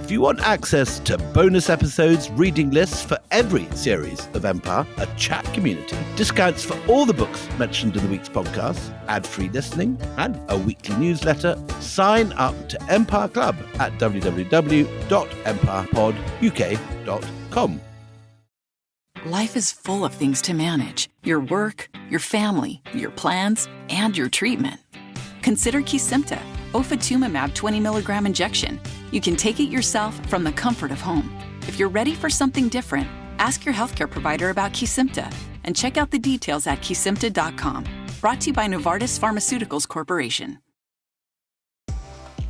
If you want access to bonus episodes, reading lists for every series of Empire, a chat community, discounts for all the books mentioned in the week's podcast, ad-free listening, and a weekly newsletter, sign up to Empire Club at www.empirepoduk.com. Life is full of things to manage. Your work, your family, your plans, and your treatment. Consider Kesimpta, ofatumumab 20 milligram injection. You can take it yourself from the comfort of home. If you're ready for something different, ask your healthcare provider about Kesimpta and check out the details at kesimpta.com. Brought to you by Novartis Pharmaceuticals Corporation.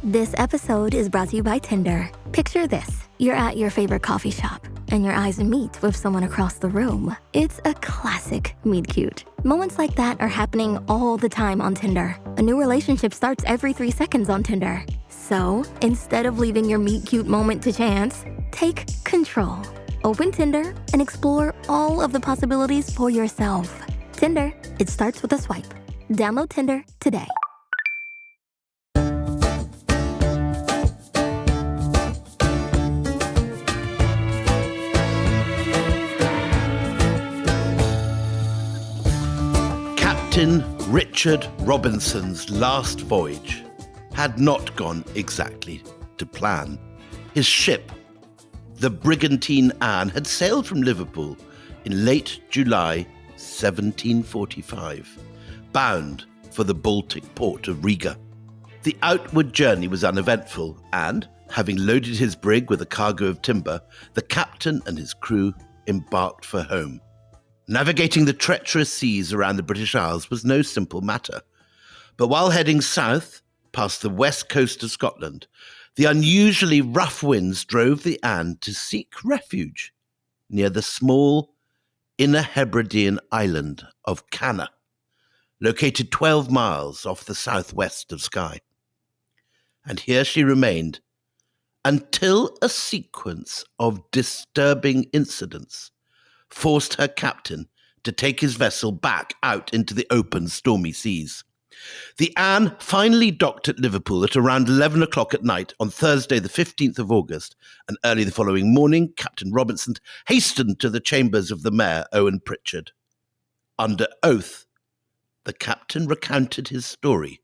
This episode is brought to you by Tinder. Picture this. You're at your favorite coffee shop, and your eyes meet with someone across the room. It's a classic meet cute. Moments like that are happening all the time on Tinder. A new relationship starts every 3 seconds on Tinder. So, instead of leaving your meet cute moment to chance, take control. Open Tinder and explore all of the possibilities for yourself. Tinder, it starts with a swipe. Download Tinder today. Captain Richard Robinson's last voyage had not gone exactly to plan. His ship, the brigantine Anne, had sailed from Liverpool in late July 1745, bound for the Baltic port of Riga. The outward journey was uneventful, and, having loaded his brig with a cargo of timber, the captain and his crew embarked for home. Navigating the treacherous seas around the British Isles was no simple matter. But while heading south, past the west coast of Scotland, the unusually rough winds drove the Anne to seek refuge near the small Inner Hebridean island of Canna, located 12 miles off the southwest of Skye. And here she remained until a sequence of disturbing incidents forced her captain to take his vessel back out into the open, stormy seas. The Anne finally docked at Liverpool at around 11 o'clock at night on Thursday, the 15th of August, and early the following morning, Captain Robinson hastened to the chambers of the Mayor, Owen Pritchard. Under oath, the captain recounted his story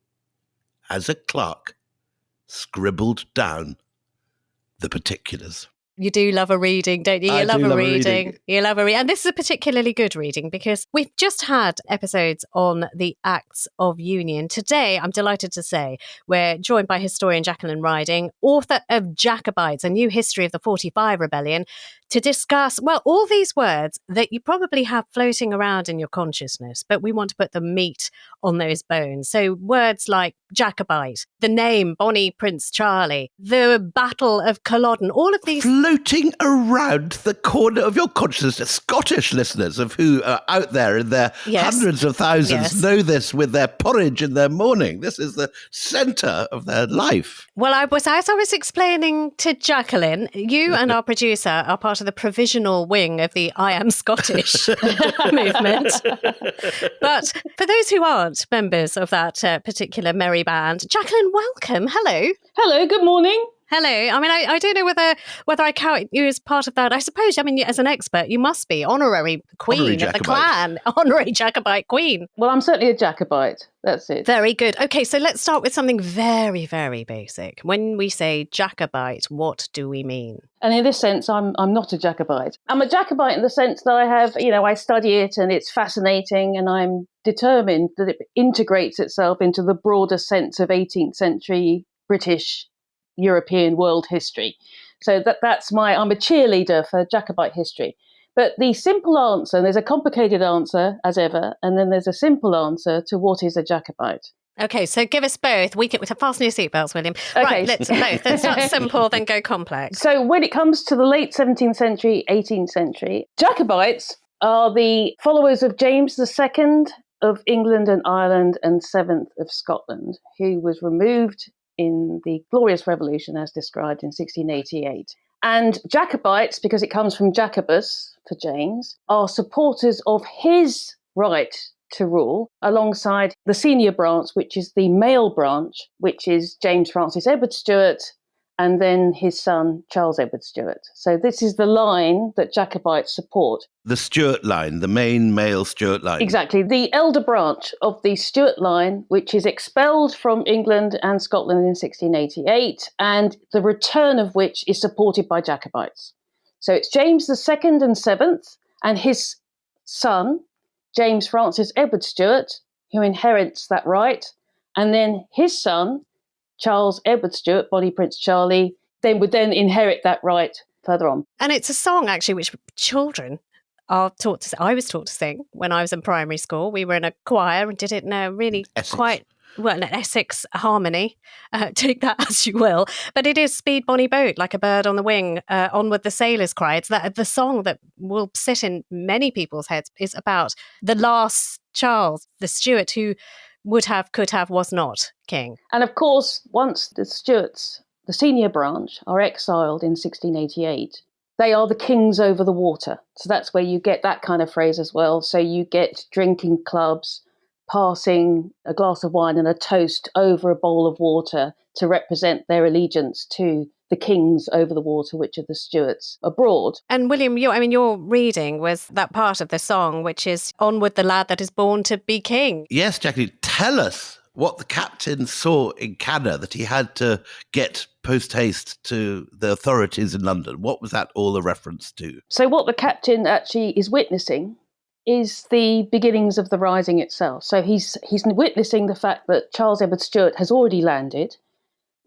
as a clerk scribbled down the particulars. You do love a reading, don't you? You love a reading. You love a reading. And this is a particularly good reading because we've just had episodes on the Acts of Union. Today, I'm delighted to say, we're joined by historian Jacqueline Riding, author of Jacobites, A New History of the 45 Rebellion, to discuss, well, all these words that you probably have floating around in your consciousness, but we want to put the meat on those bones. So words like Jacobite, the name Bonnie Prince Charlie, the Battle of Culloden, all of these... Floating around the corner of your consciousness. Scottish listeners of who are out there in their hundreds of thousands know this with their porridge in their morning. This is the centre of their life. Well, as I was explaining to Jacqueline, you and our producer are part of the provisional wing of the I Am Scottish movement. But for those who aren't members of that particular merry band, Jacqueline, welcome. Hello. Hello, good morning. Hello. I mean, I don't know whether I count you as part of that. I suppose, I mean, as an expert, you must be honorary queen of the clan, honorary Jacobite queen. Well, I'm certainly a Jacobite. That's it. Very good. Okay, so let's start with something very, very basic. When we say Jacobite, what do we mean? And in this sense, I'm not a Jacobite. I'm a Jacobite in the sense that I have, I study it and it's fascinating and I'm determined that it integrates itself into the broader sense of 18th century British European world history. So I'm a cheerleader for Jacobite history. But the simple answer, and there's a complicated answer as ever, and then there's a simple answer to what is a Jacobite. Okay, so give us both. We can fasten your seatbelts, William. Okay. Right, let's both. Let's start simple, then go complex. So when it comes to the late 17th century, 18th century, Jacobites are the followers of James II of England and Ireland and 7th of Scotland, who was removed in the Glorious Revolution as described in 1688. And Jacobites, because it comes from Jacobus for James, are supporters of his right to rule alongside the senior branch, which is the male branch, which is James Francis Edward Stuart and then his son, Charles Edward Stuart. So this is the line that Jacobites support. The Stuart line, the main male Stuart line. Exactly. The elder branch of the Stuart line, which is expelled from England and Scotland in 1688, and the return of which is supported by Jacobites. So it's James II and VII, and his son, James Francis Edward Stuart, who inherits that right, and then his son, Charles Edward Stuart, Bonnie Prince Charlie, would inherit that right further on. And it's a song, actually, which children are taught to sing. I was taught to sing when I was in primary school. We were in a choir and did it in a really an Essex harmony. Take that as you will. But it is Speed Bonny Boat, like a bird on the wing, onward the sailors cry. It's that the song that will sit in many people's heads is about the last Charles, the Stuart who would have, could have, was not king. And of course, once the Stuarts, the senior branch, are exiled in 1688, they are the kings over the water. So that's where you get that kind of phrase as well. So you get drinking clubs, passing a glass of wine and a toast over a bowl of water to represent their allegiance to the kings over the water, which are the Stuarts abroad. And William, your reading was that part of the song, which is "Onward the lad that is born to be king." Yes, Jackie, tell us what the captain saw in Canada that he had to get post-haste to the authorities in London. What was that all a reference to? So what the captain actually is witnessing is the beginnings of the Rising itself. So he's witnessing the fact that Charles Edward Stuart has already landed.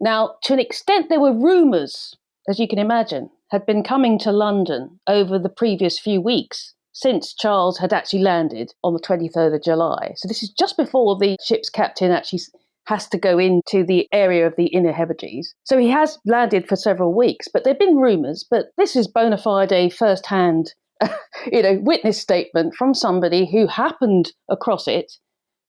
Now, to an extent, there were rumours, as you can imagine, had been coming to London over the previous few weeks since Charles had actually landed on the 23rd of July. So this is just before the ship's captain actually has to go into the area of the Inner Hebrides. So he has landed for several weeks, but there have been rumours, but this is bona fide first-hand witness statement from somebody who happened across it,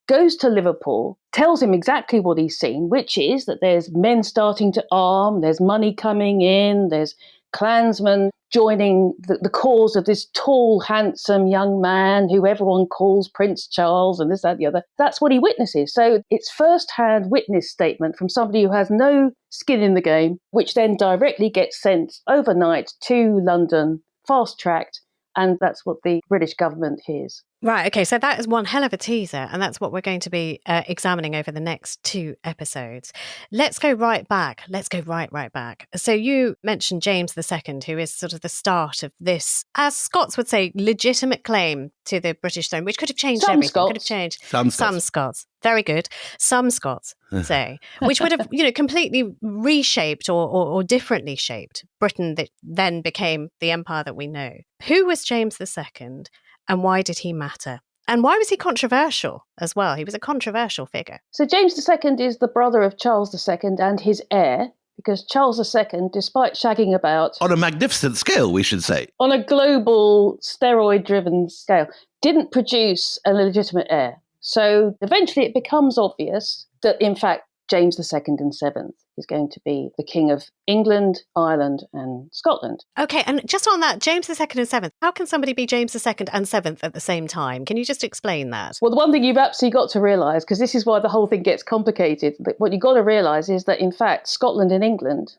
goes to Liverpool, tells him exactly what he's seen, which is that there's men starting to arm, there's money coming in, there's clansmen joining the cause of this tall, handsome young man who everyone calls Prince Charles and this, that, the other. That's what he witnesses. So it's first-hand witness statement from somebody who has no skin in the game, which then directly gets sent overnight to London, fast-tracked, and that's what the British government hears. Right, okay, so that is one hell of a teaser, and that's what we're going to be examining over the next 2 episodes. Let's go right back. Let's go right back. So you mentioned James II, who is sort of the start of this, as Scots would say, legitimate claim to the British throne, which could have changed everything. Scots. Could have changed Some Scots. Very good. Some Scots say, which would have, completely reshaped or differently shaped Britain that then became the empire that we know. Who was James II? And why did he matter? And why was he controversial as well? He was a controversial figure. So James II is the brother of Charles II and his heir, because Charles II, despite shagging about... On a magnificent scale, we should say. On a global, steroid-driven scale, didn't produce a legitimate heir. So eventually it becomes obvious that, in fact, James II and VII is going to be the King of England, Ireland and Scotland. Okay, and just on that, James II and VII, how can somebody be James II and VII at the same time? Can you just explain that? Well, the one thing you've absolutely got to realise, because this is why the whole thing gets complicated, that what you've got to realise is that, in fact, Scotland and England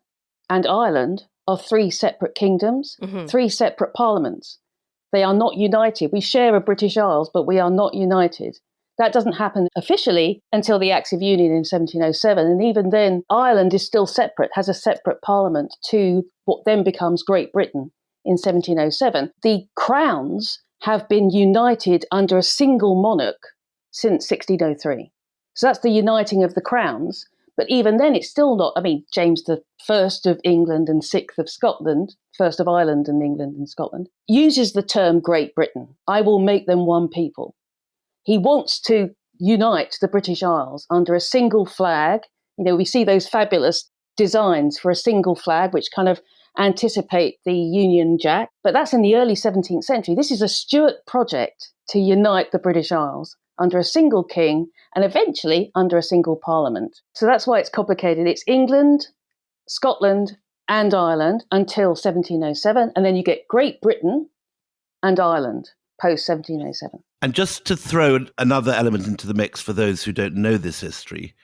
and Ireland are 3 separate kingdoms, 3 separate parliaments. They are not united. We share a British Isles, but we are not united. That doesn't happen officially until the Acts of Union in 1707. And even then, Ireland is still separate, has a separate parliament to what then becomes Great Britain in 1707. The crowns have been united under a single monarch since 1603. So that's the uniting of the crowns. But even then, it's still not, James I of England and VI of Scotland, first of Ireland and England and Scotland, uses the term Great Britain. I will make them one people. He wants to unite the British Isles under a single flag. We see those fabulous designs for a single flag, which kind of anticipate the Union Jack. But that's in the early 17th century. This is a Stuart project to unite the British Isles under a single king and eventually under a single parliament. So that's why it's complicated. It's England, Scotland and Ireland until 1707. And then you get Great Britain and Ireland post 1707. And just to throw another element into the mix for those who don't know this history,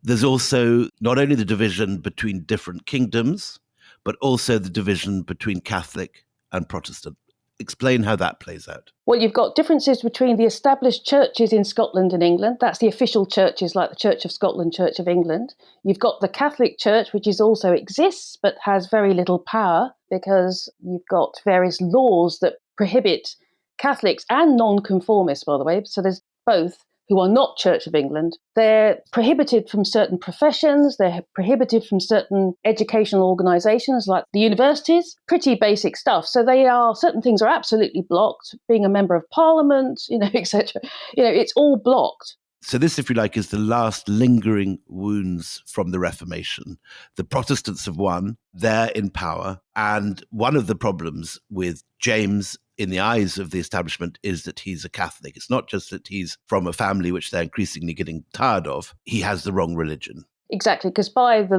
there's also not only the division between different kingdoms, but also the division between Catholic and Protestant. Explain how that plays out. Well, you've got differences between the established churches in Scotland and England. That's the official churches like the Church of Scotland, Church of England. You've got the Catholic Church, which also exists, but has very little power because you've got various laws that prohibit Catholics and non-conformists, by the way. So there's both who are not Church of England. They're prohibited from certain professions. They're prohibited from certain educational organisations like the universities. Pretty basic stuff. So certain things are absolutely blocked. Being a member of Parliament, etc. It's all blocked. So this, if you like, is the last lingering wounds from the Reformation. The Protestants have won, they're in power. And one of the problems with James in the eyes of the establishment is that he's a Catholic. It's not just that he's from a family which they're increasingly getting tired of. He has the wrong religion. Exactly, because by the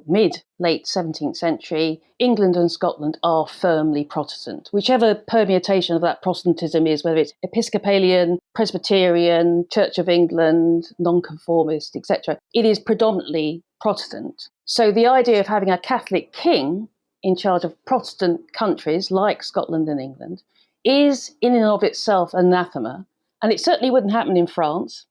mid-late 17th century, England and Scotland are firmly Protestant. Whichever permutation of that Protestantism is, whether it's Episcopalian, Presbyterian, Church of England, nonconformist, etc., it is predominantly Protestant. So the idea of having a Catholic king in charge of Protestant countries like Scotland and England is in and of itself anathema. And it certainly wouldn't happen in France.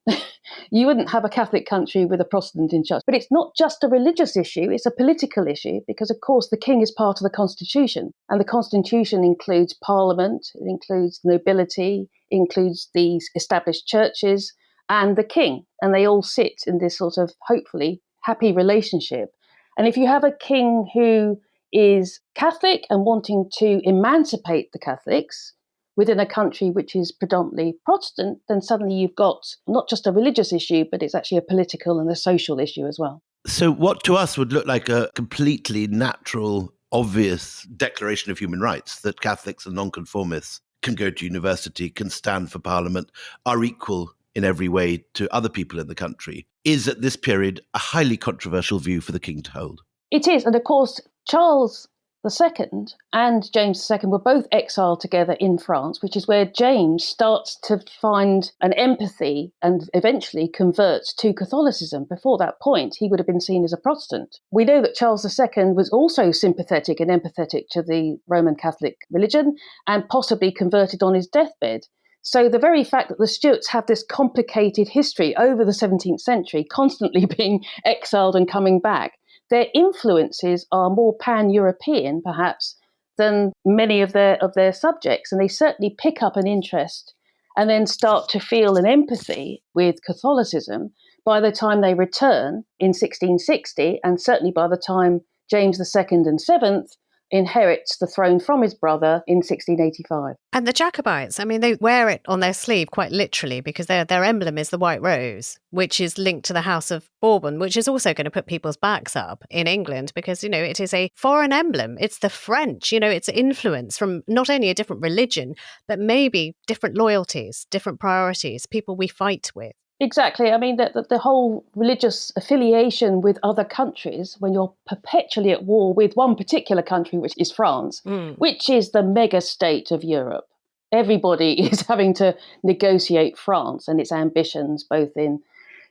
You wouldn't have a Catholic country with a Protestant in charge. But it's not just a religious issue, it's a political issue because, of course, the king is part of the constitution. And the constitution includes parliament, it includes nobility, includes the established churches and the king. And they all sit in this sort of, hopefully, happy relationship. And if you have a king who is Catholic and wanting to emancipate the Catholics within a country which is predominantly Protestant, then suddenly you've got not just a religious issue, but it's actually a political and a social issue as well. So what to us would look like a completely natural, obvious declaration of human rights, that Catholics and nonconformists can go to university, can stand for parliament, are equal in every way to other people in the country, is at this period a highly controversial view for the king to hold. It is. And of course, Charles II and James II were both exiled together in France, which is where James starts to find an empathy and eventually converts to Catholicism. Before that point, he would have been seen as a Protestant. We know that Charles II was also sympathetic and empathetic to the Roman Catholic religion and possibly converted on his deathbed. So the very fact that the Stuarts have this complicated history over the 17th century, constantly being exiled and coming back, their influences are more pan-European, perhaps, than many of their subjects. And they certainly pick up an interest and then start to feel an empathy with Catholicism by the time they return in 1660, and certainly by the time James II and VII inherits the throne from his brother in 1685. And the Jacobites, I mean, they wear it on their sleeve quite literally because their emblem is the white rose, which is linked to the House of Bourbon, which is also going to put people's backs up in England because, it is a foreign emblem. It's the French, it's influence from not only a different religion, but maybe different loyalties, different priorities, people we fight with. Exactly. I mean, the whole religious affiliation with other countries, when you're perpetually at war with one particular country, which is France, which is the mega state of Europe. Everybody is having to negotiate France and its ambitions, both in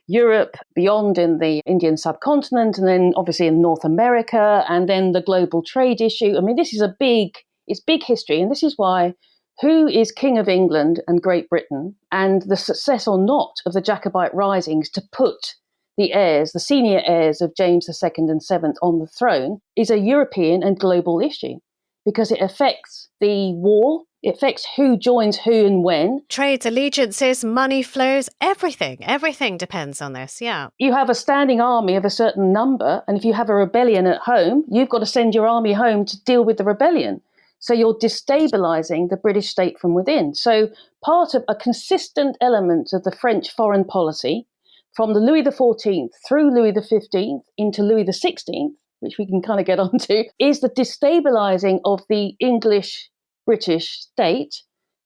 Europe, beyond in the Indian subcontinent, and then obviously in North America, and then the global trade issue. I mean, this is it's big history, and this is why who is King of England and Great Britain, and the success or not of the Jacobite risings to put the senior heirs of James II and VII on the throne is a European and global issue because it affects the war, it affects who joins who and when. Trades, allegiances, money flows, everything depends on this, yeah. You have a standing army of a certain number, and if you have a rebellion at home, you've got to send your army home to deal with the rebellion. So you're destabilising the British state from within. So part of a consistent element of the French foreign policy from the Louis XIV through Louis XV into Louis XVI, which we can kind of get onto, is the destabilising of the English-British state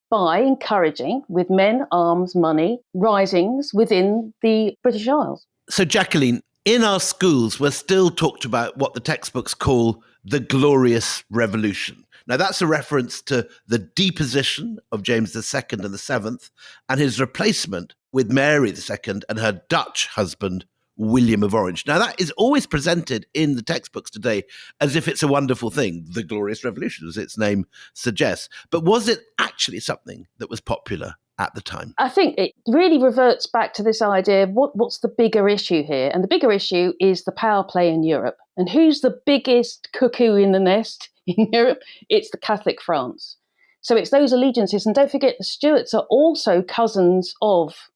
by encouraging, with men, arms, money, risings within the British Isles. So, Jacqueline, in our schools, we're still talked about what the textbooks call the Glorious Revolution. Now, that's a reference to the deposition of James II and the Seventh and his replacement with Mary II and her Dutch husband, William of Orange. Now, that is always presented in the textbooks today as if it's a wonderful thing, the Glorious Revolution, as its name suggests. But was it actually something that was popular at the time? I think it really reverts back to this idea of what's the bigger issue here? And the bigger issue is the power play in Europe. And who's the biggest cuckoo in the nest in Europe? It's the Catholic France. So it's those allegiances. And don't forget, the Stuarts are also cousins of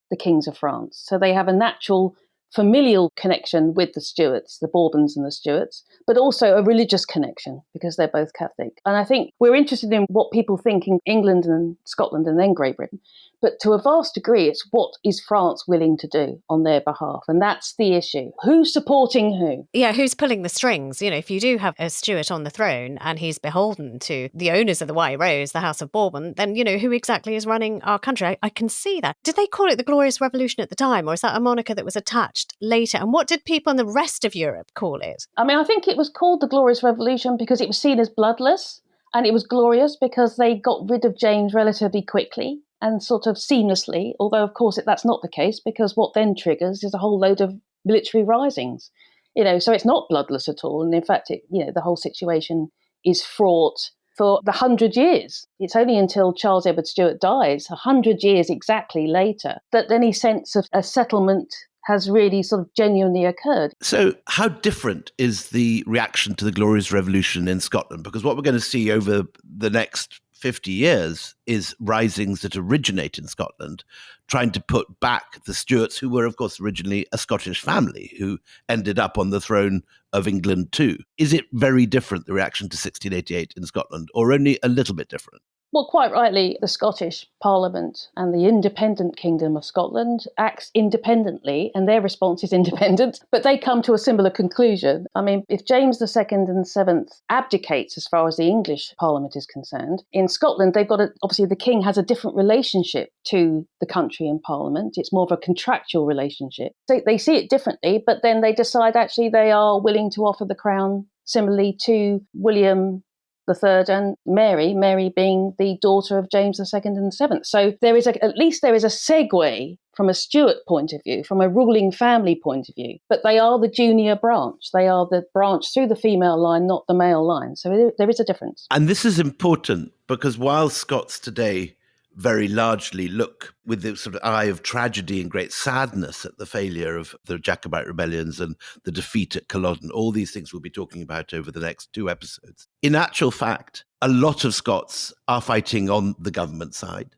the kings of France. So they have a natural familial connection with the Stuarts, the Bourbons and the Stuarts, but also a religious connection because they're both Catholic. And I think we're interested in what people think in England and Scotland and then Great Britain. But to a vast degree, it's what is France willing to do on their behalf? And that's the issue. Who's supporting who? Yeah, who's pulling the strings? You know, if you do have a Stuart on the throne and he's beholden to the owners of the White Rose, the House of Bourbon, then, you know, who exactly is running our country? I can see that. Did they call it the Glorious Revolution at the time, or is that a moniker that was attached later? And what did people in the rest of Europe call it? I mean, I think it was called the Glorious Revolution because it was seen as bloodless, and it was glorious because they got rid of James relatively quickly and sort of seamlessly, although, of course, that's not the case because what then triggers is a whole load of military risings. You know, so it's not bloodless at all. And in fact, the whole situation is fraught for the 100 years. It's only until Charles Edward Stuart dies, 100 years exactly later, that any sense of a settlement has really sort of genuinely occurred. So how different is the reaction to the Glorious Revolution in Scotland? Because what we're going to see over the next 50 years is risings that originate in Scotland, trying to put back the Stuarts, who were, of course, originally a Scottish family, who ended up on the throne of England too. Is it very different, the reaction to 1688 in Scotland, or only a little bit different? Well, quite rightly, the Scottish Parliament and the independent Kingdom of Scotland acts independently, and their response is independent, but they come to a similar conclusion. I mean, if James II and VII abdicates as far as the English Parliament is concerned, in Scotland, obviously the King has a different relationship to the country and Parliament. It's more of a contractual relationship. So they see it differently, but then they decide actually they are willing to offer the crown similarly to William the Third and Mary being the daughter of James II and VII. So at least there is a segue from a Stuart point of view, from a ruling family point of view. But they are the junior branch. They are the branch through the female line, not the male line. So there is a difference. And this is important because while Scots today very largely look with the sort of eye of tragedy and great sadness at the failure of the Jacobite rebellions and the defeat at Culloden, all these things we'll be talking about over the next 2 episodes. In actual fact, a lot of Scots are fighting on the government side.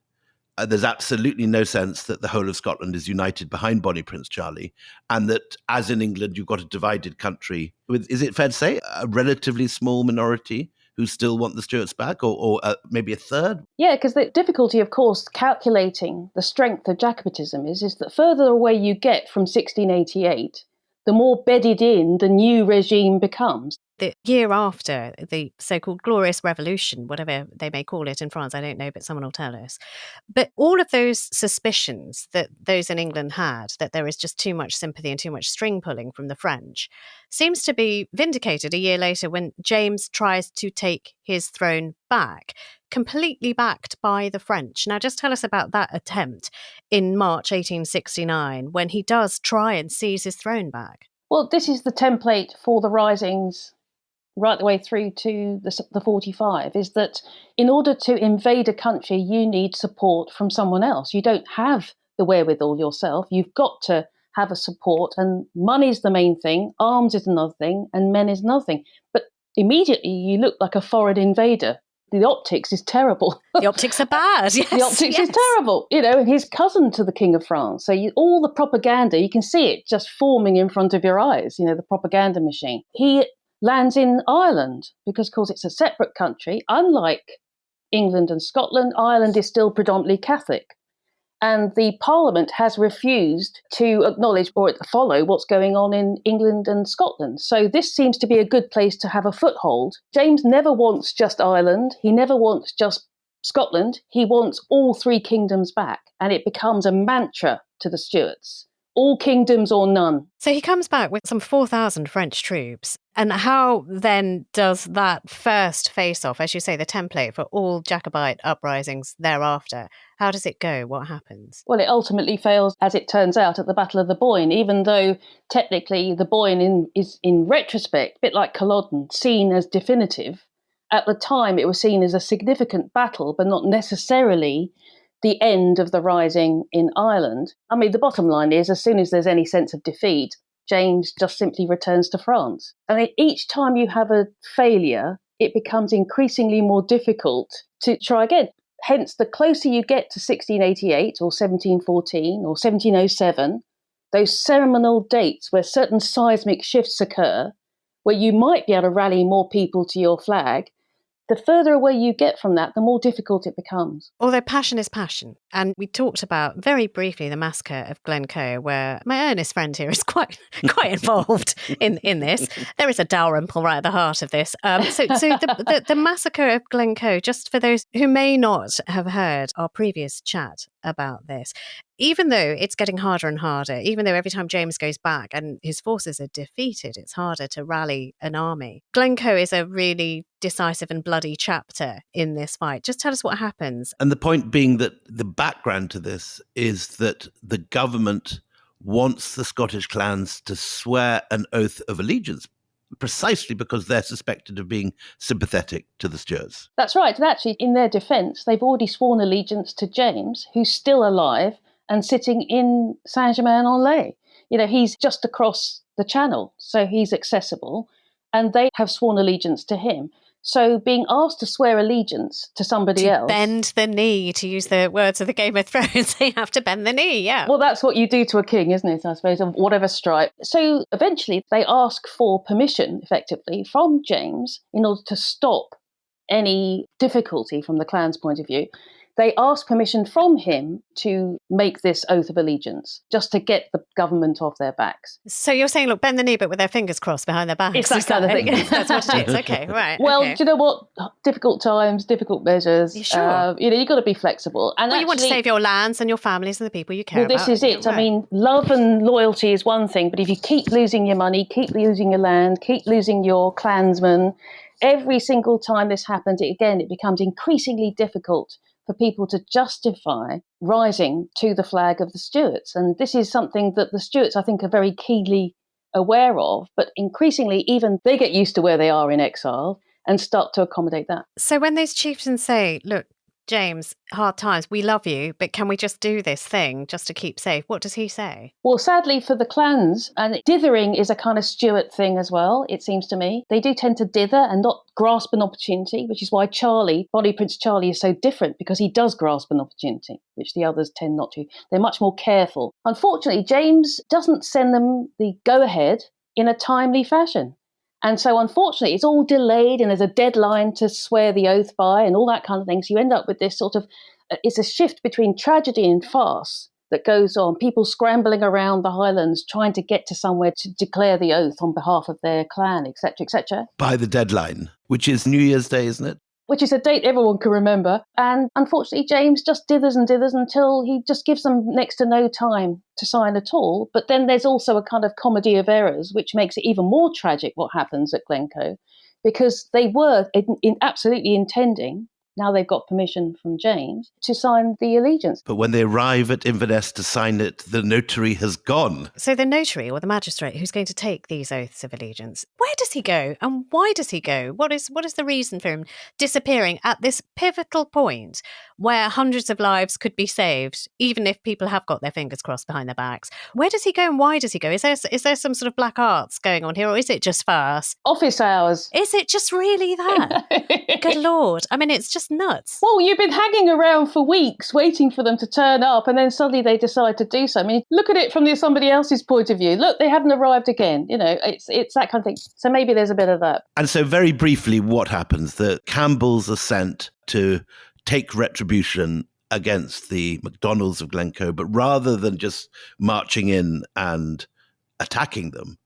There's absolutely no sense that the whole of Scotland is united behind Bonnie Prince Charlie, and that, as in England, you've got a divided country with, is it fair to say, a relatively small minority who still want the Stuarts back, or maybe a third? Yeah, because the difficulty, of course, calculating the strength of Jacobitism is that further away you get from 1688, the more bedded in the new regime becomes. The year after the so-called Glorious Revolution, whatever they may call it in France, I don't know, but someone will tell us. But all of those suspicions that those in England had, that there is just too much sympathy and too much string pulling from the French, seems to be vindicated a year later when James tries to take his throne back, completely backed by the French. Now, just tell us about that attempt in March 1869, when he does try and seize his throne back. Well, this is the template for the risings right the way through to the 45, is that in order to invade a country, you need support from someone else. You don't have the wherewithal yourself. You've got to have a support, and money's the main thing, arms is another thing, and men is another thing. But immediately you look like a foreign invader. The optics is terrible. The optics are bad, yes. The optics is terrible. You know, his cousin to the King of France. So all the propaganda, you can see it just forming in front of your eyes, the propaganda machine. He lands in Ireland because, of course, it's a separate country. Unlike England and Scotland, Ireland is still predominantly Catholic. And the Parliament has refused to acknowledge or follow what's going on in England and Scotland. So this seems to be a good place to have a foothold. James never wants just Ireland. He never wants just Scotland. He wants all 3 kingdoms back. And it becomes a mantra to the Stuarts. All kingdoms or none. So he comes back with some 4,000 French troops, And how then does that first face-off, as you say, the template for all Jacobite uprisings thereafter, how does it go? What happens? Well, it ultimately fails, as it turns out, at the Battle of the Boyne, even though technically the Boyne is, in retrospect, a bit like Culloden, seen as definitive. At the time, it was seen as a significant battle, but not necessarily the end of the rising in Ireland. I mean, the bottom line is, as soon as there's any sense of defeat, James just simply returns to France. I mean, each time you have a failure, it becomes increasingly more difficult to try again. Hence, the closer you get to 1688 or 1714 or 1707, those seminal dates where certain seismic shifts occur, where you might be able to rally more people to your flag, the further away you get from that, the more difficult it becomes. Although passion is passion. And we talked about very briefly the Massacre of Glencoe, where my earnest friend here is quite involved in this. There is a Dalrymple right at the heart of this. So the Massacre of Glencoe, just for those who may not have heard our previous chat about this, even though it's getting harder and harder, even though every time James goes back and his forces are defeated, it's harder to rally an army. Glencoe is a really decisive and bloody chapter in this fight. Just tell us what happens. And the point being that the background to this is that the government wants the Scottish clans to swear an oath of allegiance, precisely because they're suspected of being sympathetic to the Stuarts. That's right. And actually, in their defence, they've already sworn allegiance to James, who's still alive and sitting in Saint-Germain-en-Laye. You know, he's just across the channel, so he's accessible, and they have sworn allegiance to him. So being asked to swear allegiance to somebody else... bend the knee, to use the words of the Game of Thrones. They have to bend the knee, yeah. Well, that's what you do to a king, isn't it, I suppose, of whatever stripe. So eventually they ask for permission, effectively, from James in order to stop any difficulty from the clan's point of view. They ask permission from him to make this oath of allegiance, just to get the government off their backs. So you're saying, look, bend the knee, but with their fingers crossed behind their backs. It's that kind of thing. That's what it is. Okay, right. Well, okay. Do you know what? Difficult times, difficult measures. Sure. You've got to be flexible. And you want to save your lands and your families and the people you care about. Well, this is it. Right. I mean, love and loyalty is one thing, but if you keep losing your money, keep losing your land, keep losing your clansmen, every single time this happens, it becomes increasingly difficult for people to justify rising to the flag of the Stuarts. And this is something that the Stuarts, I think, are very keenly aware of, but increasingly even they get used to where they are in exile and start to accommodate that. So when those chieftains say, look, James, hard times, we love you, but can we just do this thing just to keep safe? What does he say? Well, sadly for the clans, and dithering is a kind of Stuart thing as well, it seems to me. They do tend to dither and not grasp an opportunity, which is why Bonnie Prince Charlie is so different, because he does grasp an opportunity, which the others tend not to. They're much more careful. Unfortunately, James doesn't send them the go-ahead in a timely fashion. And so, unfortunately, it's all delayed and there's a deadline to swear the oath by and all that kind of thing. So you end up with this sort of, it's a shift between tragedy and farce that goes on. People scrambling around the Highlands trying to get to somewhere to declare the oath on behalf of their clan, etc., etc. By the deadline, which is New Year's Day, isn't it? Which is a date everyone can remember. And unfortunately, James just dithers and dithers until he just gives them next to no time to sign at all. But then there's also a kind of comedy of errors, which makes it even more tragic what happens at Glencoe, because they were absolutely intending, now they've got permission from James, to sign the allegiance. But when they arrive at Inverness to sign it, the notary has gone. So the notary or the magistrate who's going to take these oaths of allegiance, where does he go and why does he go? What is the reason for him disappearing at this pivotal point where hundreds of lives could be saved, even if people have got their fingers crossed behind their backs? Where does he go and why does he go? Is there some sort of black arts going on here, or is it just farce? Office hours. Is it just really that? Good Lord. I mean, it's just nuts. Well, you've been hanging around for weeks waiting for them to turn up, and then suddenly they decide to do so. I mean, look at it from somebody else's point of view. Look, they haven't arrived again. You know, it's that kind of thing. So maybe there's a bit of that. And so very briefly, what happens? The Campbells are sent to take retribution against the MacDonalds of Glencoe, but rather than just marching in and attacking them,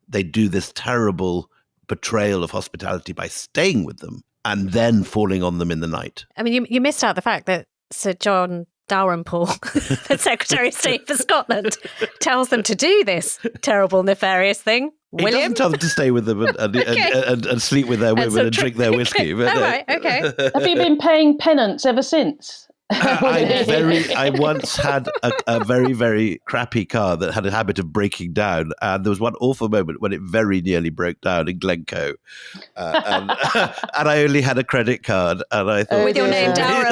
they do this terrible betrayal of hospitality by staying with them and then falling on them in the night. I mean, you missed out the fact that Sir John Dalrymple, the Secretary of State for Scotland, tells them to do this terrible, nefarious thing. He William? doesn't tell them to stay with them and sleep with their women and drink their whiskey. But, all right, okay. Have you been paying penance ever since? I once had a very, very crappy car that had a habit of breaking down, and there was one awful moment when it very nearly broke down in Glencoe, and I only had a credit card, and I thought, with your name down.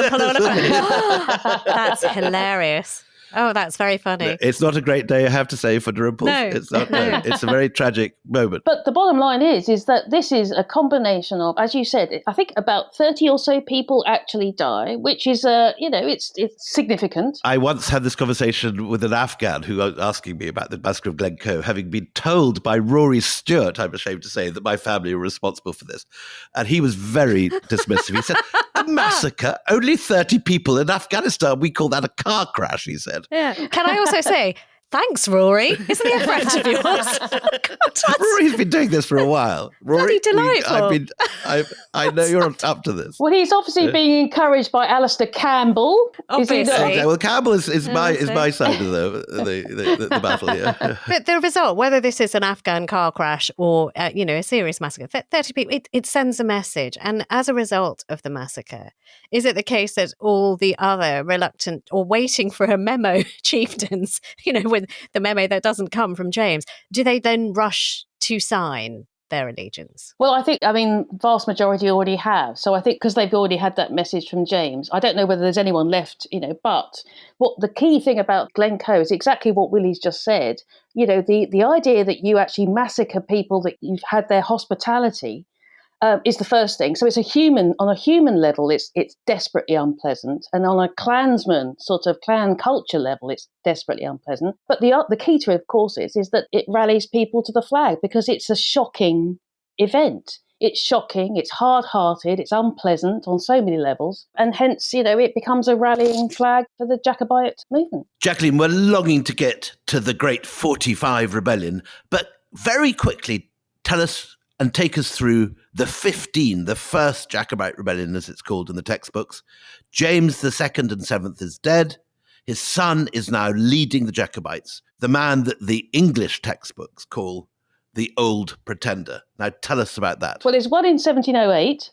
That's hilarious. Oh, that's very funny. It's not a great day, I have to say, for Drumpel. No, It's not. No. It's a very tragic moment. But the bottom line is that this is a combination of, as you said, I think about 30 or so people actually die, which is, it's significant. I once had this conversation with an Afghan who was asking me about the Massacre of Glencoe, having been told by Rory Stuart, I'm ashamed to say, that my family were responsible for this. And he was very dismissive. He said, a massacre? Only 30 people in Afghanistan? We call that a car crash, he said. Yeah. Can I also say, thanks, Rory. Isn't he a friend of yours? Rory's been doing this for a while. Rory, delightful. I know you're up to this. Well, he's obviously being encouraged by Alistair Campbell. Obviously. Okay, well, Campbell is my side of the battle. Yeah. But the result, whether this is an Afghan car crash or a serious massacre, 30 people, it sends a message. And as a result of the massacre, is it the case that all the other reluctant or waiting for a memo chieftains, with the memo that doesn't come from James, do they then rush to sign their allegiance? Well, I think, vast majority already have. So I think because they've already had that message from James, I don't know whether there's anyone left, but what the key thing about Glencoe is exactly what Willie's just said. The idea that you actually massacre people that you've had their hospitality is the first thing. So it's on a human level, it's desperately unpleasant. And on a clansman, sort of clan culture level, it's desperately unpleasant. But the key to it, of course, is that it rallies people to the flag because it's a shocking event. It's shocking, it's hard-hearted, it's unpleasant on so many levels. And hence, it becomes a rallying flag for the Jacobite movement. Jacqueline, we're longing to get to the Great 45 Rebellion, but very quickly tell us and take us through the first Jacobite rebellion, as it's called in the textbooks. James II and VII is dead. His son is now leading the Jacobites, the man that the English textbooks call the Old Pretender. Now, tell us about that. Well, there's one in 1708.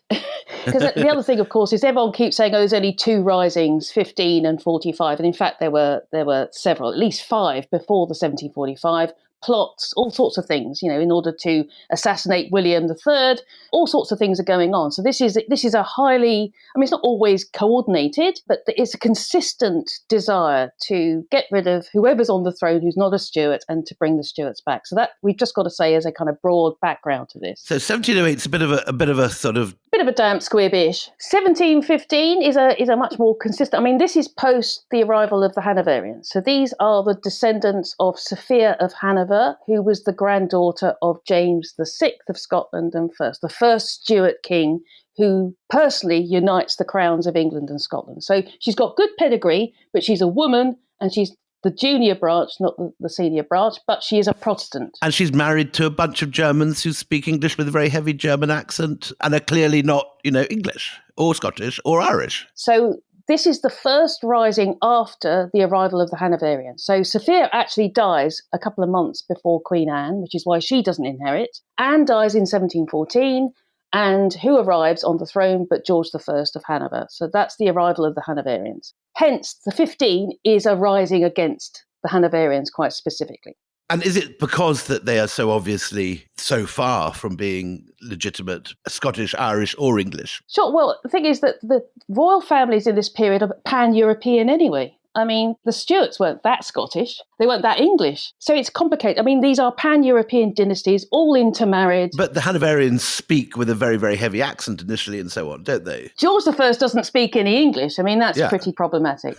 Because the other thing, of course, is everyone keeps saying, there's only two risings, 15 and 45. And in fact, there were several, at least 5 before the 1745. Plots, all sorts of things, in order to assassinate William III. All sorts of things are going on. So this is a highly, it's not always coordinated, but it's a consistent desire to get rid of whoever's on the throne who's not a Stuart and to bring the Stuarts back. So that we've just got to say as a kind of broad background to this. So 1708 is a bit of a sort of damp squib-ish. 1715 is a much more consistent. This is post the arrival of the Hanoverians. So these are the descendants of Sophia of Hanover, who was the granddaughter of James VI of Scotland and the first Stuart king, who personally unites the crowns of England and Scotland. So she's got good pedigree, but she's a woman and she's the junior branch, not the senior branch, but she is a Protestant. And she's married to a bunch of Germans who speak English with a very heavy German accent and are clearly not, English or Scottish or Irish. So this is the first rising after the arrival of the Hanoverians. So Sophia actually dies a couple of months before Queen Anne, which is why she doesn't inherit. Anne dies in 1714, and who arrives on the throne but George I of Hanover. So that's the arrival of the Hanoverians. Hence, the 15 is a rising against the Hanoverians quite specifically. And is it because that they are so obviously so far from being legitimate Scottish, Irish or English? Sure. Well, the thing is that the royal families in this period are pan-European anyway. The Stuarts weren't that Scottish. They weren't that English. So it's complicated. These are pan-European dynasties, all intermarried. But the Hanoverians speak with a very, very heavy accent initially and so on, don't they? George I doesn't speak any English. That's pretty problematic.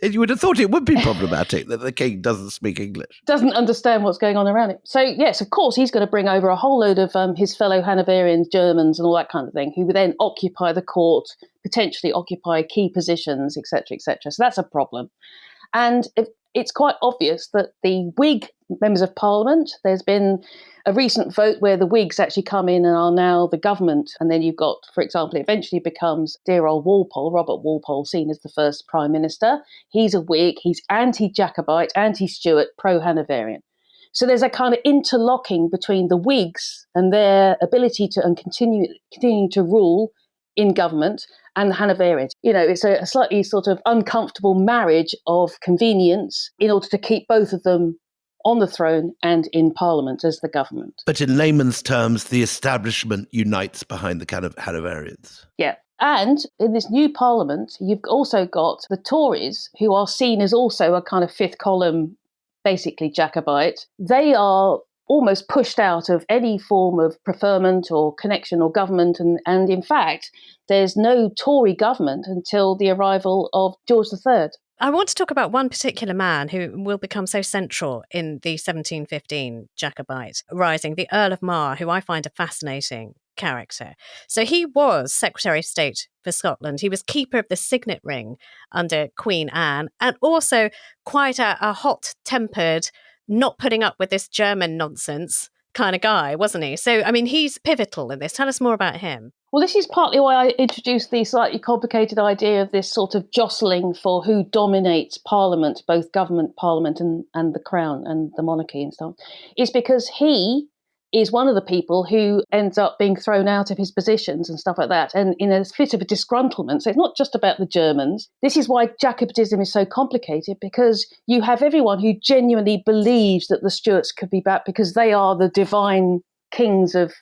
You would have thought it would be problematic that the king doesn't speak English. Doesn't understand what's going on around him. So, yes, of course, he's going to bring over a whole load of his fellow Hanoverians, Germans and all that kind of thing, who would then occupy the court, potentially occupy key positions, etc., etc. So that's a problem. And it's quite obvious that the Whig members of Parliament, there's been a recent vote where the Whigs actually come in and are now the government. And then you've got, for example, it eventually becomes dear old Walpole, Robert Walpole, seen as the first Prime Minister. He's a Whig, he's anti-Jacobite, anti-Stuart, pro-Hanoverian. So there's a kind of interlocking between the Whigs and their ability to continue to rule in government and the Hanoverians. It's a slightly sort of uncomfortable marriage of convenience in order to keep both of them on the throne and in Parliament as the government. But in layman's terms, the establishment unites behind the kind of Hanoverians. Yeah. And in this new Parliament, you've also got the Tories, who are seen as also a kind of fifth column, basically Jacobite. They are almost pushed out of any form of preferment or connection or government. And in fact, there's no Tory government until the arrival of George III. I want to talk about one particular man who will become so central in the 1715 Jacobite Rising, the Earl of Mar, who I find a fascinating character. So he was Secretary of State for Scotland. He was Keeper of the Signet Ring under Queen Anne, and also quite a hot-tempered, not putting up with this German nonsense kind of guy, wasn't he? So, I mean, he's pivotal in this. Tell us more about him. Well, this is partly why I introduced the slightly complicated idea of this sort of jostling for who dominates Parliament, both government, Parliament and the Crown and the monarchy and so on. It's because he is one of the people who ends up being thrown out of his positions and stuff like that, and in a fit of a disgruntlement. So it's not just about the Germans. This is why Jacobitism is so complicated, because you have everyone who genuinely believes that the Stuarts could be back because they are the divine kings of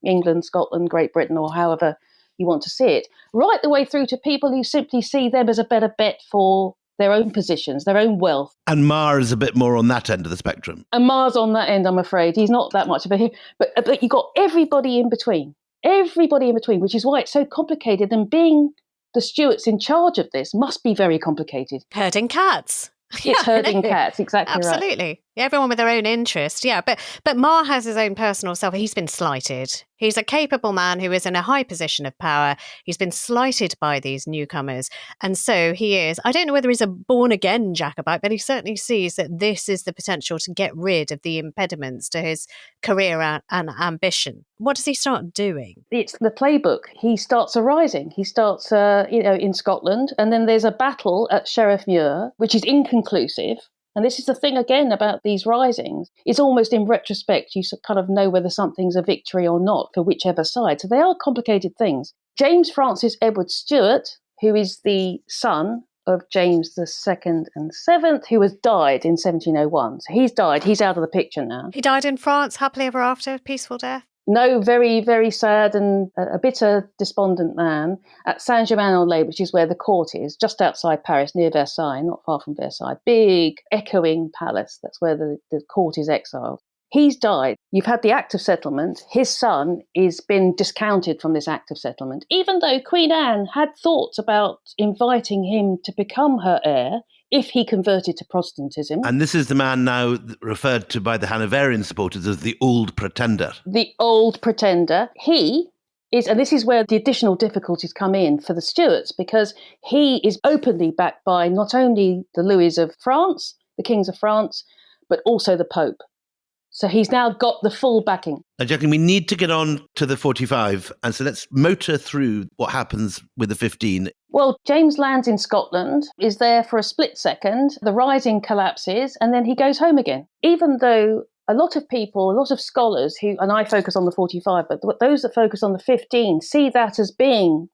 England, Scotland, Great Britain, or however you want to see it, right the way through to people who simply see them as a better bet for their own positions, their own wealth. And Mar is a bit more on that end of the spectrum. And Mar's on that end, I'm afraid. He's not that much of a... But you've got everybody in between, which is why it's so complicated. And being the Stuarts in charge of this must be very complicated. Herding cats. It's herding cats, exactly right. Absolutely. Everyone with their own interest, yeah. But Mar has his own personal self. He's been slighted. He's a capable man who is in a high position of power. He's been slighted by these newcomers. And so he is, I don't know whether he's a born-again Jacobite, but he certainly sees that this is the potential to get rid of the impediments to his career and ambition. What does he start doing? It's the playbook. He starts a rising. He starts, in Scotland, and then there's a battle at Sheriffmuir, which is inconclusive. And this is the thing, again, about these risings. It's almost in retrospect, you kind of know whether something's a victory or not for whichever side. So they are complicated things. James Francis Edward Stuart, who is the son of James II and VII, who has died in 1701. So he's died. He's out of the picture now. He died in France, happily ever after, peaceful death? No, very, very sad and a bitter, despondent man at Saint-Germain-en-Laye, which is where the court is, just outside Paris, near Versailles, not far from Versailles. Big, echoing palace. That's where the court is exiled. He's died. You've had the Act of Settlement. His son has been discounted from this Act of Settlement, even though Queen Anne had thoughts about inviting him to become her heir if he converted to Protestantism. And this is the man now referred to by the Hanoverian supporters as the Old Pretender. The Old Pretender. He is, and this is where the additional difficulties come in for the Stuarts, because he is openly backed by not only the Louis of France, the kings of France, but also the Pope. So he's now got the full backing. Now, Jacqueline, we need to get on to the 45, and so let's motor through what happens with the 15. Well, James lands in Scotland, is there for a split second, the rising collapses, and then he goes home again. Even though a lot of people, a lot of scholars who, and I focus on the 45, but those that focus on the 15 see that as being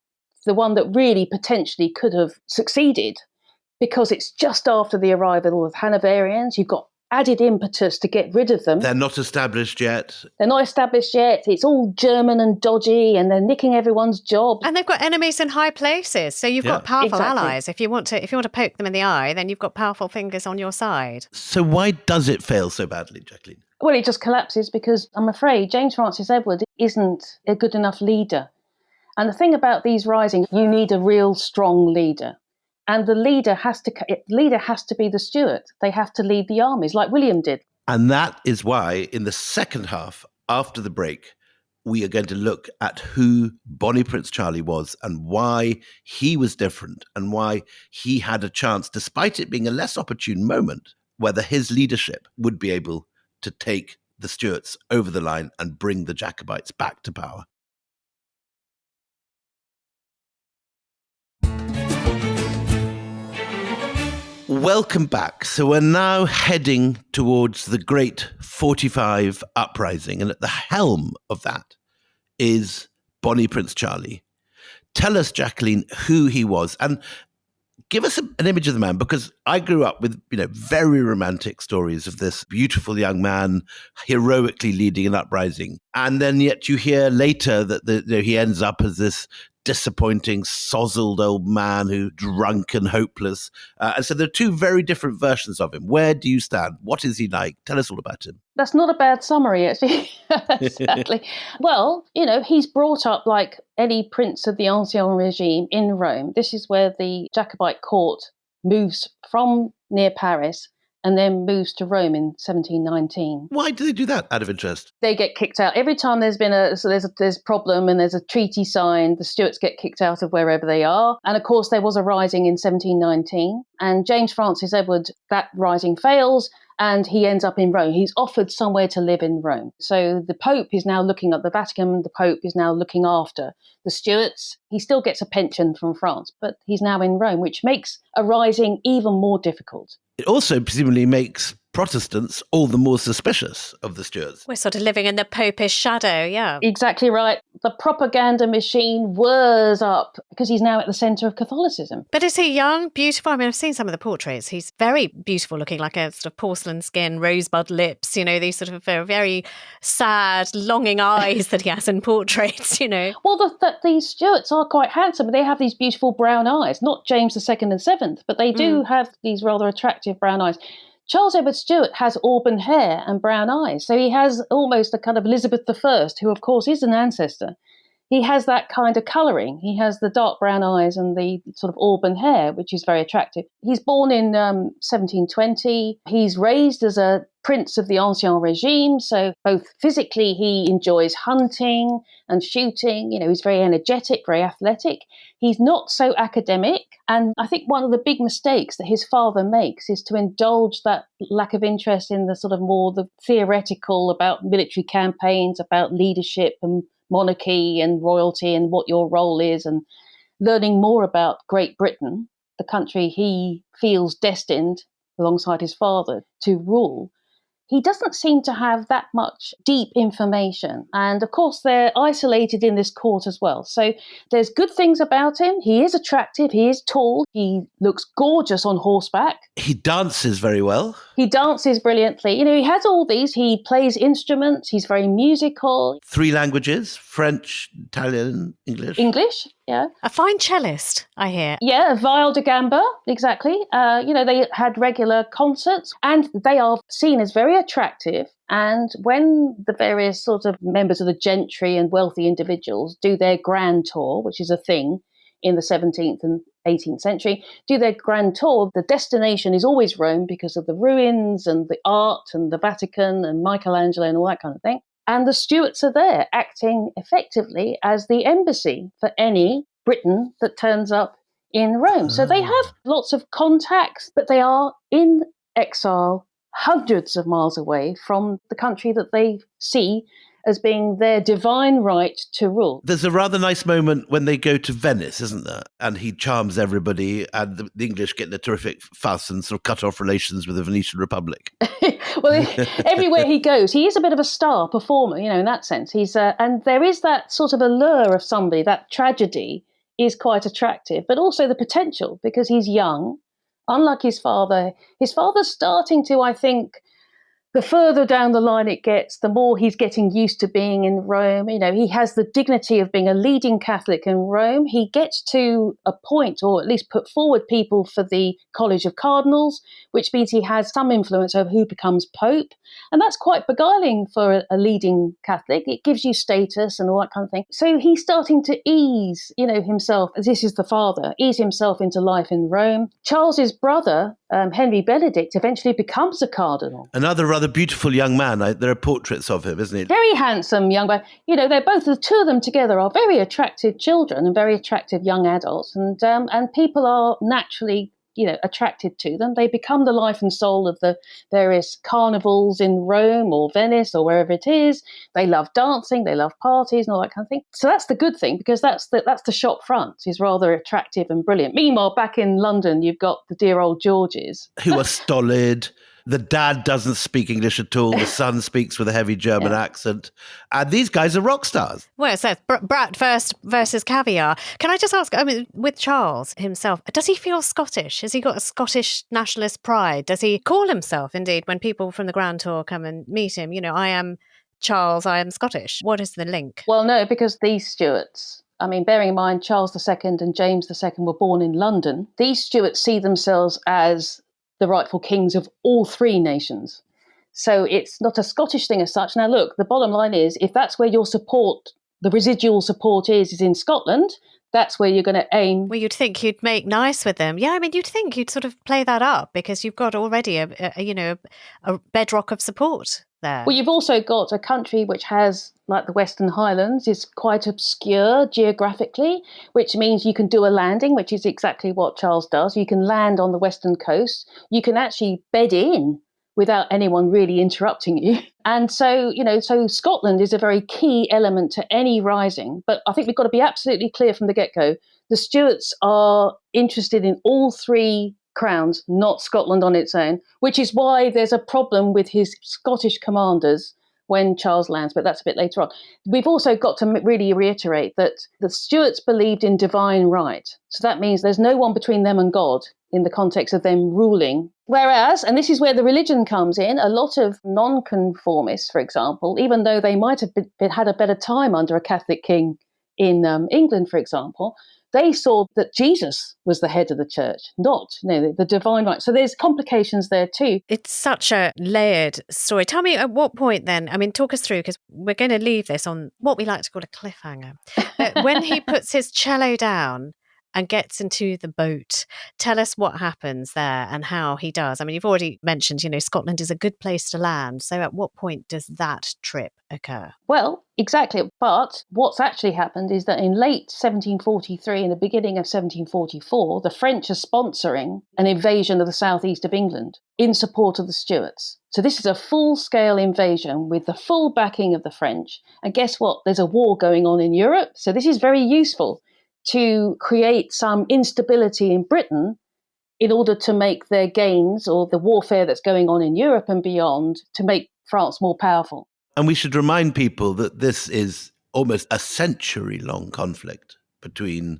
the one that really potentially could have succeeded, because it's just after the arrival of Hanoverians. You've got added impetus to get rid of them. They're not established yet. It's all German and dodgy, and they're nicking everyone's job. And they've got enemies in high places. So you've got powerful allies. If you want to poke them in the eye, then you've got powerful fingers on your side. So why does it fail so badly, Jacqueline? Well, it just collapses because I'm afraid James Francis Edward isn't a good enough leader. And the thing about these risings, you need a real strong leader. And the leader has to be the Stuart. They have to lead the armies like William did. And that is why in the second half, after the break, we are going to look at who Bonnie Prince Charlie was and why he was different and why he had a chance, despite it being a less opportune moment, whether his leadership would be able to take the Stuarts over the line and bring the Jacobites back to power. Welcome back. So we're now heading towards the great 45 uprising. And at the helm of that is Bonnie Prince Charlie. Tell us, Jacqueline, who he was. And give us an image of the man, because I grew up with, very romantic stories of this beautiful young man heroically leading an uprising. And then yet you hear later that he ends up as this disappointing, sozzled old man who's drunk and hopeless. And so there are two very different versions of him. Where do you stand? What is he like? Tell us all about him. That's not a bad summary, actually. Exactly. Well, he's brought up like any prince of the Ancien Regime in Rome. This is where the Jacobite court moves from near Paris and then moves to Rome in 1719. Why do they do that, out of interest? They get kicked out. Every time there's been there's a problem and there's a treaty signed, the Stuarts get kicked out of wherever they are. And of course, there was a rising in 1719. And James Francis Edward, that rising fails, and he ends up in Rome. He's offered somewhere to live in Rome. So the Pope is now looking at the Vatican. The Pope is now looking after the Stuarts. He still gets a pension from France, but he's now in Rome, which makes a rising even more difficult. It also presumably makes Protestants all the more suspicious of the Stuarts. We're sort of living in the Popish shadow, yeah. Exactly right. The propaganda machine whirs up because he's now at the centre of Catholicism. But is he young, beautiful? I mean, I've seen some of the portraits. He's very beautiful looking, like a sort of porcelain skin, rosebud lips, these sort of very sad, longing eyes that he has in portraits, Well, these Stuarts are quite handsome. They have these beautiful brown eyes, not James II and VII, but they do have these rather attractive brown eyes. Charles Edward Stuart has auburn hair and brown eyes, so he has almost a kind of Elizabeth I, who of course is an ancestor. He has that kind of colouring. He has the dark brown eyes and the sort of auburn hair, which is very attractive. He's born in 1720. He's raised as a prince of the Ancien Regime, so both physically he enjoys hunting and shooting. He's very energetic, very athletic. He's not so academic, and I think one of the big mistakes that his father makes is to indulge that lack of interest in the sort of more the theoretical about military campaigns, about leadership and monarchy and royalty and what your role is, and learning more about Great Britain, the country he feels destined, alongside his father, to rule. He doesn't seem to have that much deep information. And of course, they're isolated in this court as well. So there's good things about him. He is attractive. He is tall. He looks gorgeous on horseback. He dances very well. He dances brilliantly. He has all these. He plays instruments. He's very musical. 3 languages, French, Italian, English. English, yeah. A fine cellist, I hear. Yeah, viol de gamba, exactly. They had regular concerts and they are seen as very attractive. And when the various sort of members of the gentry and wealthy individuals do their grand tour, which is a thing in the 17th and 18th century, do their grand tour, the destination is always Rome because of the ruins and the art and the Vatican and Michelangelo and all that kind of thing. And the Stuarts are there acting effectively as the embassy for any Briton that turns up in Rome. So they have lots of contacts, but they are in exile hundreds of miles away from the country that they see as being their divine right to rule. There's a rather nice moment when they go to Venice, isn't there? And he charms everybody, and the English get in a terrific fuss and sort of cut off relations with the Venetian Republic. Well, everywhere he goes, he is a bit of a star performer, in that sense. He's and there is that sort of allure of somebody, that tragedy is quite attractive, but also the potential, because he's young. Unlike his father's starting to, I think, the further down the line it gets, the more he's getting used to being in Rome. He has the dignity of being a leading Catholic in Rome. He gets to appoint, or at least put forward, people for the College of Cardinals, which means he has some influence over who becomes Pope. And that's quite beguiling for a leading Catholic. It gives you status and all that kind of thing. So he's starting to ease, himself, as this is the father, ease himself into life in Rome. Charles's brother, Henry Benedict, eventually becomes a cardinal. Another rather beautiful young man. There are portraits of him, isn't he? Very handsome young man. They're both, the two of them together are very attractive children and very attractive young adults. And people are naturally attracted to them. They become the life and soul of the various carnivals in Rome or Venice or wherever it is. They love dancing, they love parties and all that kind of thing. So that's the good thing, because that's the shop front is rather attractive and brilliant. Meanwhile, back in London, you've got the dear old Georges. Who are stolid. The dad doesn't speak English at all. The son speaks with a heavy German accent. And these guys are rock stars. Well, it says brat first versus caviar. Can I just ask, with Charles himself, does he feel Scottish? Has he got a Scottish nationalist pride? Does he call himself, indeed, when people from the Grand Tour come and meet him, I am Charles, I am Scottish? What is the link? Well, no, because these Stuarts, bearing in mind Charles II and James II were born in London, these Stuarts see themselves as the rightful kings of all three nations. So it's not a Scottish thing as such. Now, look, the bottom line is, if that's where your support, the residual support is in Scotland, that's where you're going to aim. Well, you'd think you'd make nice with them. Yeah, you'd think you'd sort of play that up, because you've got already a bedrock of support there. Well, you've also got a country which has, like the Western Highlands, is quite obscure geographically, which means you can do a landing, which is exactly what Charles does. You can land on the western coast. You can actually bed in without anyone really interrupting you. And so, so Scotland is a very key element to any rising. But I think we've got to be absolutely clear from the get-go. The Stuarts are interested in all three crowns, not Scotland on its own, which is why there's a problem with his Scottish commanders when Charles lands, but that's a bit later on. We've also got to really reiterate that the Stuarts believed in divine right. So that means there's no one between them and God in the context of them ruling. Whereas, and this is where the religion comes in, a lot of nonconformists, for example, even though they might have had a better time under a Catholic king in England, for example, they saw that Jesus was the head of the church, not the divine right. So there's complications there too. It's such a layered story. Tell me, at what point then, talk us through, because we're going to leave this on what we like to call a cliffhanger. But when he puts his cello down and gets into the boat, tell us what happens there and how he does. You've already mentioned, Scotland is a good place to land. So at what point does that trip occur? Well, exactly. But what's actually happened is that in late 1743 and the beginning of 1744, the French are sponsoring an invasion of the southeast of England in support of the Stuarts. So this is a full-scale invasion with the full backing of the French. And guess what? There's a war going on in Europe. So this is very useful to create some instability in Britain in order to make their gains, or the warfare that's going on in Europe and beyond, to make France more powerful. And we should remind people that this is almost a century-long conflict between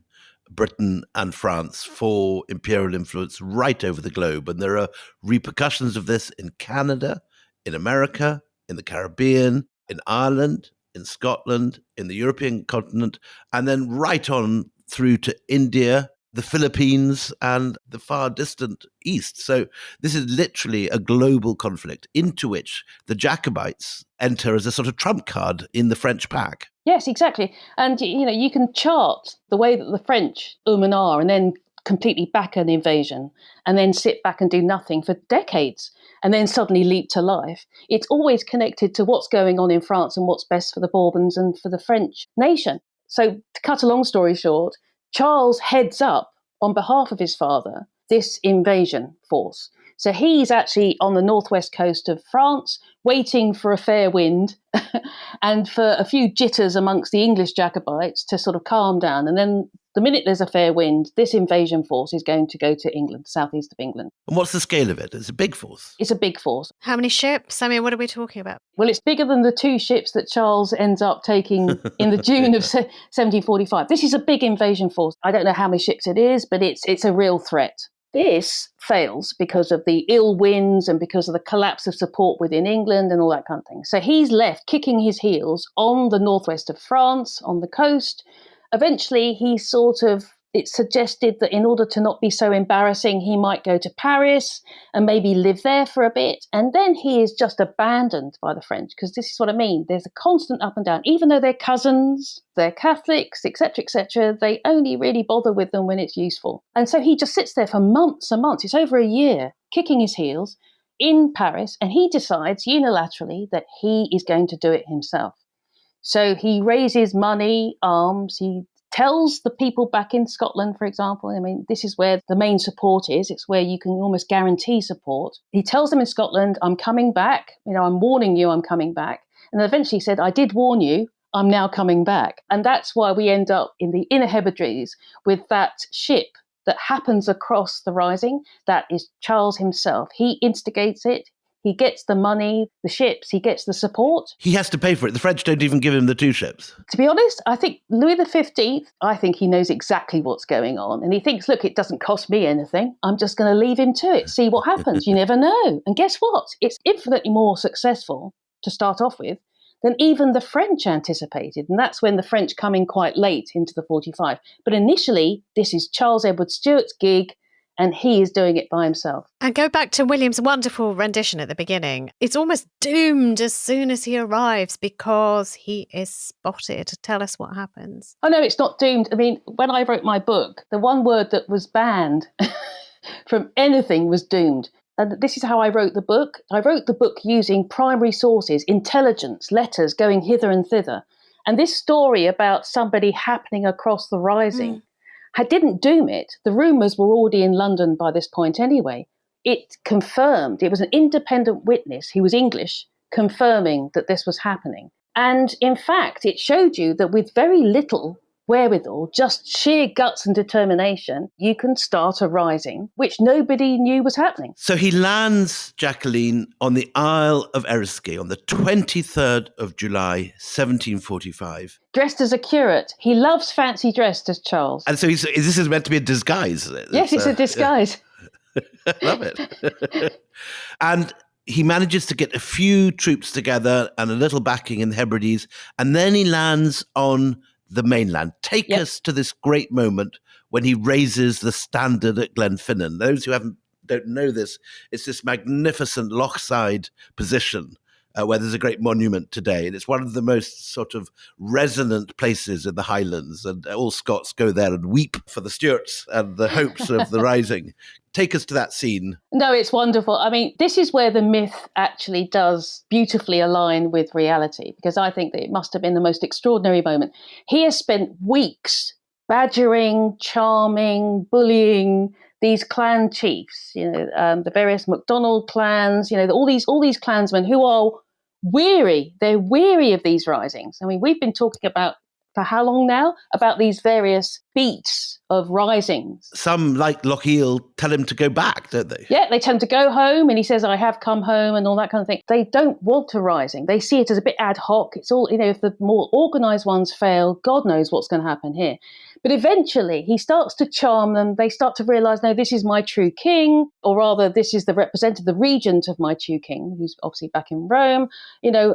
Britain and France for imperial influence right over the globe. And there are repercussions of this in Canada, in America, in the Caribbean, in Ireland, in Scotland, in the European continent, and then right on through to India, the Philippines, and the far distant East. So this is literally a global conflict into which the Jacobites enter as a sort of trump card in the French pack. Yes, exactly. And, you can chart the way that the French and are, and then completely back an invasion, and then sit back and do nothing for decades, and then suddenly leap to life. It's always connected to what's going on in France and what's best for the Bourbons and for the French nation. So to cut a long story short, Charles heads up, on behalf of his father, this invasion force. So he's actually on the northwest coast of France, waiting for a fair wind and for a few jitters amongst the English Jacobites to sort of calm down. And then the minute there's a fair wind, this invasion force is going to go to England, southeast of England. And what's the scale of it? It's a big force. It's a big force. How many ships? What are we talking about? Well, it's bigger than the two ships that Charles ends up taking in the June of 1745. This is a big invasion force. I don't know how many ships it is, but it's a real threat. This fails because of the ill winds and because of the collapse of support within England and all that kind of thing. So he's left kicking his heels on the northwest of France, on the coast. Eventually, it's suggested that in order to not be so embarrassing, he might go to Paris and maybe live there for a bit. And then he is just abandoned by the French, because this is what I mean. There's a constant up and down. Even though they're cousins, they're Catholics, etc., they only really bother with them when it's useful. And so he just sits there for months and months. It's over a year, kicking his heels in Paris. And he decides unilaterally that he is going to do it himself. So he raises money, arms, he tells the people back in Scotland, for example, I mean, this is where the main support is. It's where you can almost guarantee support. He tells them in Scotland, I'm coming back. I'm warning you, I'm coming back. And eventually said, I did warn you, I'm now coming back. And that's why we end up in the Inner Hebrides with that ship that happens across the Rising. That is Charles himself. He instigates it. He gets the money, the ships, he gets the support. He has to pay for it. The French don't even give him the 2 ships. To be honest, I think Louis XV, I think he knows exactly what's going on. And he thinks, look, it doesn't cost me anything. I'm just going to leave him to it, see what happens. You never know. And guess what? It's infinitely more successful to start off with than even the French anticipated. And that's when the French come in quite late into the 45. But initially, this is Charles Edward Stuart's gig, and he is doing it by himself. And go back to William's wonderful rendition at the beginning. It's almost doomed as soon as he arrives because he is spotted. Tell us what happens. Oh, no, it's not doomed. I mean, when I wrote my book, the one word that was banned from anything was doomed. And this is how I wrote the book. I wrote the book using primary sources, intelligence, letters going hither and thither. And this story about somebody happening across the Rising didn't doom it. The rumours were already in London by this point anyway. It confirmed, it was an independent witness, he was English, confirming that this was happening. And in fact, it showed you that with very little wherewithal, just sheer guts and determination, you can start a rising, which nobody knew was happening. So he lands, Jacqueline, on the Isle of Eriskay on the 23rd of July, 1745. Dressed as a curate. He loves fancy dress, does Charles. And so this is meant to be a disguise. Yes, it's a disguise. Yeah. Love it. And he manages to get a few troops together and a little backing in the Hebrides, and then he lands on the mainland. Take us to this great moment when he raises the standard at Glenfinnan. Those who don't know this, it's this magnificent lochside position where there's a great monument today. And it's one of the most sort of resonant places in the Highlands. And all Scots go there and weep for the Stuarts and the hopes of the Rising. Take us to that scene. No, it's wonderful. I mean, this is where the myth actually does beautifully align with reality, because I think that it must have been the most extraordinary moment. He has spent weeks badgering, charming, bullying these clan chiefs, the various MacDonald clans, all these clansmen who are weary. They're weary of these risings. I mean, we've been talking about, for how long now, about these various beats of risings. Some, like Lochiel, tell him to go back, don't they? Yeah, they tell him to go home, and he says, I have come home, and all that kind of thing. They don't want a rising. They see it as a bit ad hoc. It's all, if the more organised ones fail, God knows what's going to happen here. But eventually, he starts to charm them. They start to realise, no, this is my true king, or rather, this is the representative, the regent of my true king, who's obviously back in Rome.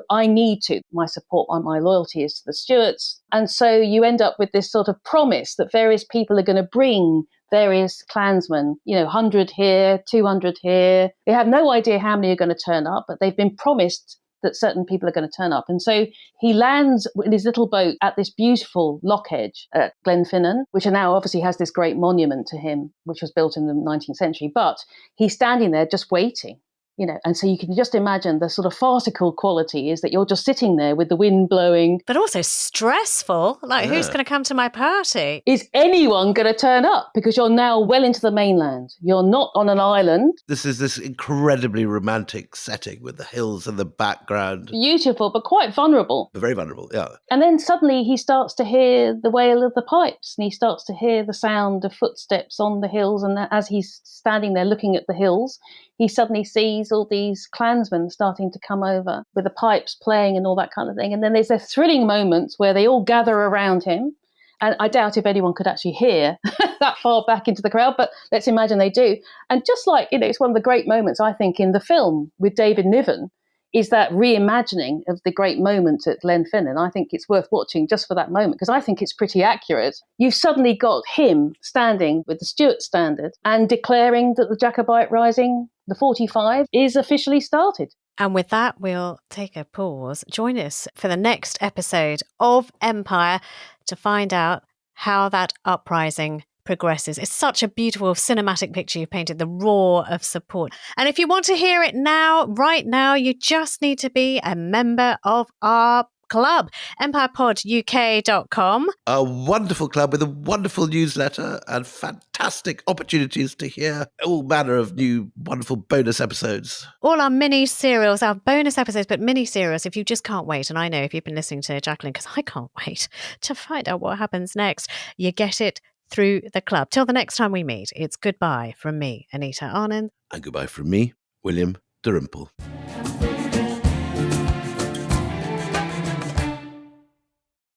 I need to. My support, my loyalty is to the Stuarts. And so you end up with this sort of promise that various people are going to bring various clansmen, 100 here, 200 here. They have no idea how many are going to turn up, but they've been promised that certain people are going to turn up. And so he lands in his little boat at this beautiful loch edge at Glenfinnan, which now obviously has this great monument to him, which was built in the 19th century. But he's standing there just waiting. And so you can just imagine the sort of farcical quality is that you're just sitting there with the wind blowing. But also stressful. Who's going to come to my party? Is anyone going to turn up? Because you're now well into the mainland. You're not on an island. This is this incredibly romantic setting with the hills in the background. Beautiful, but quite vulnerable. Very vulnerable, yeah. And then suddenly he starts to hear the wail of the pipes, and he starts to hear the sound of footsteps on the hills. And as he's standing there looking at the hills, he suddenly sees all these clansmen starting to come over with the pipes playing and all that kind of thing. And then there's those thrilling moments where they all gather around him. And I doubt if anyone could actually hear that far back into the crowd, but let's imagine they do. And just like, it's one of the great moments, I think, in the film with David Niven, is that reimagining of the great moment at Glenfinnan. I think it's worth watching just for that moment, because I think it's pretty accurate. You've suddenly got him standing with the Stuart standard and declaring that the Jacobite Rising, the 45, is officially started. And with that, we'll take a pause. Join us for the next episode of Empire to find out how that uprising progresses. It's such a beautiful cinematic picture you've painted, the roar of support. And if you want to hear it now, right now, you just need to be a member of our club, empirepoduk.com. A wonderful club with a wonderful newsletter and fantastic opportunities to hear all manner of new wonderful bonus episodes. All our mini serials, our bonus episodes, but mini serials, if you just can't wait. And I know if you've been listening to Jacqueline, because I can't wait to find out what happens next, you get it through the club. Till the next time we meet, it's goodbye from me, Anita Arnon. And goodbye from me, William Dalrymple.